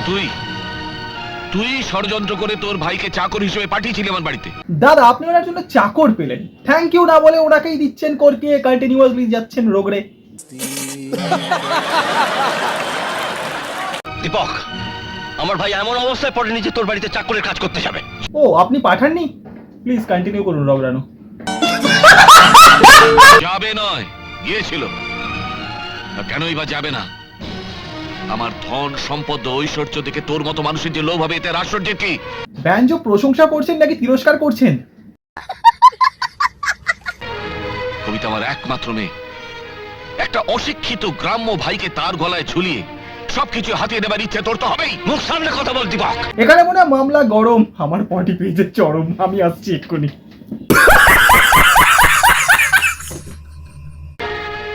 তুই তুই ষড়যন্ত্র করে তোর ভাইকে চাকর হিসেবে পাঠিয়েছিলি আমার বাড়িতে। দাদা আপনি ওনার জন্য চাকর পেলেন, থ্যাংক ইউ না বলে ওনাকেই দিচ্ছেন করকিয়ে কন্টিনিউয়াসলি যাচ্ছেন রোগড়ে। দীপক, আমার ভাই এমন অবস্থায় পড়েনি যে তোর বাড়িতে চাকরের কাজ করতে যাবে। ও আপনি পাঠাননি, প্লিজ কন্টিনিউ করুন রগড়ানো। যাবে নয়, গিয়েছিল। কেনই বা যাবে না? আমার ধন সম্পদ ঐশ্বর্য দেখে তোর মতো মানুষের যে লোভ হবে, এতে আশ্চর্যের কি? ব্যঞ্জ প্রশংসা করছেন নাকি তিরস্কার করছেন? কবিতা আমার একমাত্র মেয়ে, একটা অশিক্ষিত গ্রাম্য ভাইকে তার গলায় ঝুলিয়ে সবকিছু হাতিয়ে নেবার ইচ্ছে তোর তো হবেই। মুখ সামনে কথা বল দীপক। এখানে মনে হয় মামলা গরম, আমার পটি পেজের চরম, আমি আসছি এক্ষুনি।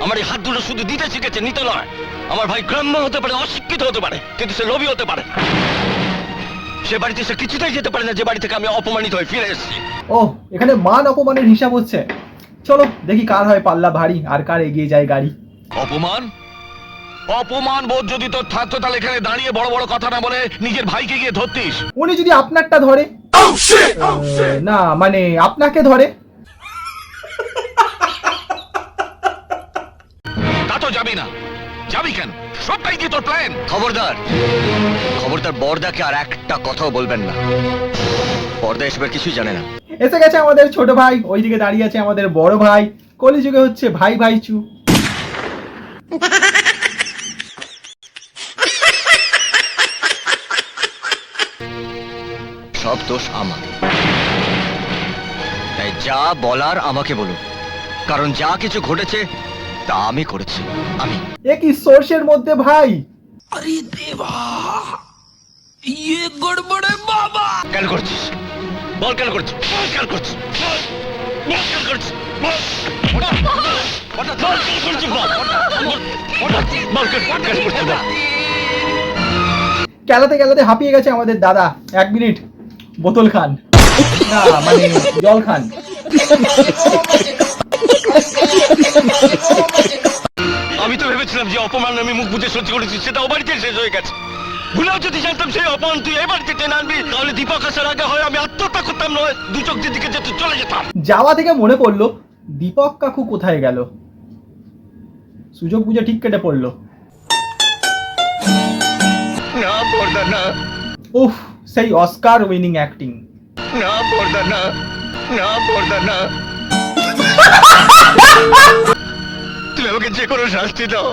আমার এই হাত দুটো শুধু দিতে শিখেছে, নিতে নয়। আমার ভাই গ্রাম্য হতে পারে, অশিক্ষিত হতে পারে, কিন্তু সে লোভী হতে পারে। সে বাড়িতে সে কিছুতেই যেতে পারে না যে বাড়ি থেকে আমি অপমানিত হয়ে ফিরে এসেছি। ও এখানে মান অপমানের হিসাব হচ্ছে। চলো দেখি কার হয় পাল্লা ভারী আর কার এগিয়ে যায় গাড়ি। অপমান? অপমান বোধ যদি তোর থাকতো তাহলে এখানে দাঁড়িয়ে বড় বড় কথা না বলে নিজের ভাইকে গিয়ে ধরতিস। উনি যদি আপনারটা ধরে, না মানে আপনাকে ধরে, তা তো যাবি না। যাবি কেন? সবটাই কি তোর প্ল্যান? খবরদার, খবরদার বর্দাকে আর একটা কথাও বলবেন না। বর্দা এসবের কিছুই জানে না। এসে গেছে আমাদের ছোট ভাই, ওইদিকে দাঁড়িয়ে আছে আমাদের বড় ভাই। কলিযুগে হচ্ছে ভাই ভাইচু। সব দোষ আমার, তাই যা বলার আমাকে বলুন, কারণ যা কিছু ঘটেছে তা আমি করেছি। আমি এ কি সোর্সের মধ্যে ভাই? আরে দেবা, ইয়ে গড়বড়ে বাবা। কেন করছিস? বল কেন করছিস? বল কেন করছিস? বল কেন করছিস? বল কেন করছিস? বল। খেলাতে খেলাতে হাঁপিয়ে গেছে আমাদের দাদা। 1 মিনিট বোতল খান, না মানে জল খান। আমি তো ভেবেছিলাম যে অপমান আমি মুখ বুঝে সহ্য করেছি সেটা ও বাড়িতে শেষ হয়ে গেছে। ভুলেও যদি জানতাম সেই অপমান তুই এই বাড়িতে টেনে আনবি, তাহলে দীপক আসার আগে হয় আমি আত্মহত্যা করতাম, নয় দু চোখ দিকে যেতে চলে যেতাম। যাওয়া থেকে মনে পড়লো দীপক কাকু কোথায় গেল, সুযোগ বুঝে ঠিক কেটে পড়লো। না পর্দা না, উফ সেই অস্কার উইনিং অ্যাক্টিং। না পর্দা না, না পর্দা না। তুমি আমাকে যে কোনো শাস্তি দাও,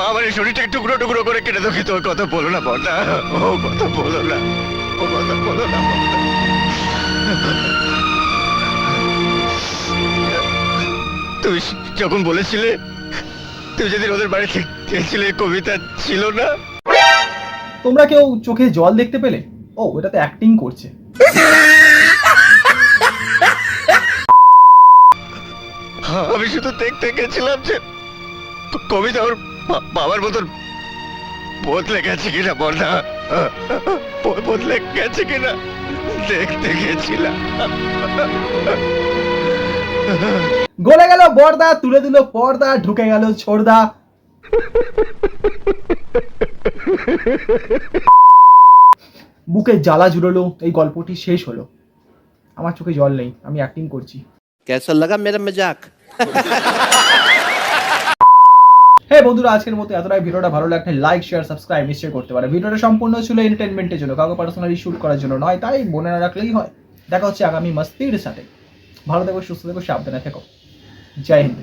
আমার এই শরীরটা টুকরো টুকরো করে কেটে দাও, কিন্তু ওর কথা বলো না পর্দা। ও কথা বলো না, ও কথা বলো না পর্দা। তুমি যখন বলেছিলে, তুমি যেদিন ওদের বাড়িতে গিয়েছিলে, কবিতা ছিল না? তোমরা কেউ চোখে জল দেখতে পেলে? ও এটা তো অ্যাক্টিং করছে। আমি শুধু দেখতে গেছিলাম যে কবিতা ওর বাবার মতন বদলে গেছে কিনা, বর্দা বদলে গেছে কিনা দেখতে গেছিলাম। গলে গেল বর্দা, তুলে দিল পর্দা, ঢুকে গেল ছোড়দা। বুকে জ্বালা জুড়লো, এই গল্পটি শেষ হলো। আমার চোখে জল নেই, আমি অ্যাক্টিং করছি। कैसा लगा मेरा मजाक? হ্যাঁ বন্ধুরা, আজকের মতো এতটাই। ভিডিওটা ভালো লাগলে লাইক শেয়ার সাবস্ক্রাইব নিশ্চয়ই করতে পারে। ভিডিওটা সম্পূর্ণ ছিল এন্টারটেনমেন্টের জন্য, কাউকে পার্সোনালি শুট করার জন্য নয়, তাই মনে না রাখলেই হয়। দেখা হচ্ছে আগামী মস্তির সাথে। ভালো থেকো, সুস্থ থেকো, সাবধানে থেকো। জয় হিন্দ।